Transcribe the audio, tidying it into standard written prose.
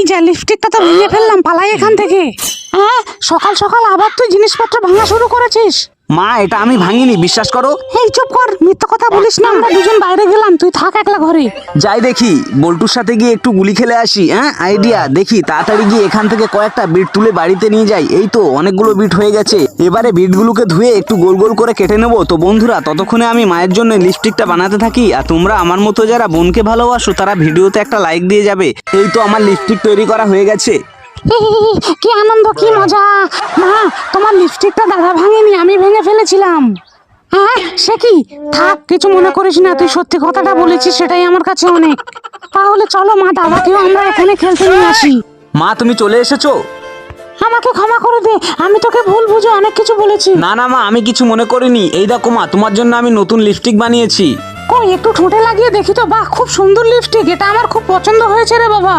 যা, লিপস্টিকটা তো ভেঙে ফেললাম, পালাই এখান থেকে। হ্যাঁ, সকাল সকাল আবার তুই জিনিসপত্র ভাঙা শুরু করেছিস? মা, এটা আমি ভাঙিনি, বিশ্বাস করো। এই চুপ কর, মিথ্যা কথা বলিস না। আমরা দুজন বাইরে গেলাম, তুই থাক একলা ঘরে। যাই দেখি বল্টুর সাথে গিয়ে একটু গুলি খেলে আসি। হ্যাঁ, আইডিয়া, দেখি তাড়াতাড়ি গিয়ে এখান থেকে কয়েকটা বিট তুলে বাড়িতে নিয়ে যাই। এই তো অনেকগুলো বিট হয়ে গেছে। এবারে বিটগুলোকে ধুয়ে একটু গোল গোল করে কেটে নেবো। তো বন্ধুরা, ততক্ষণে আমি মায়ের জন্য লিপস্টিকটা বানাতে থাকি। আর তোমরা আমার মতো যারা বোনকে ভালোবাসো তারা ভিডিওতে একটা লাইক দিয়ে যাবে। এই তো আমার লিপস্টিক তৈরি করা হয়ে গেছে। কি আনন্দ, কি মজা। মা, তোমার লিপস্টিকটা দাদা ভাঙেনি, আমি ভেঙে ফেলেছিলাম। হ্যাঁ, সে কি? থাক, কিছু মনে করিস না, তুই সত্যি কথাটা বলেছিস, সেটাই আমার কাছে অনেক। তাহলে চলো মা, দাদাকেও আমরা এখানে খেলতে নিয়ে আসি। মা, তুমি চলে এসেছো? আমাকে ক্ষমা করে দে, আমি তোকে ভুল বুঝে অনেক কিছু বলেছি। না না মা, আমি কিছু মনে করিনি। এই দেখো মা, তোমার জন্য আমি নতুন লিপস্টিক বানিয়েছি। কই, একটু ঠোঁটে লাগিয়ে দেখি তো। বাহ, খুব সুন্দর লিপস্টিক, এটা আমার খুব পছন্দ হয়েছে রে বাবা।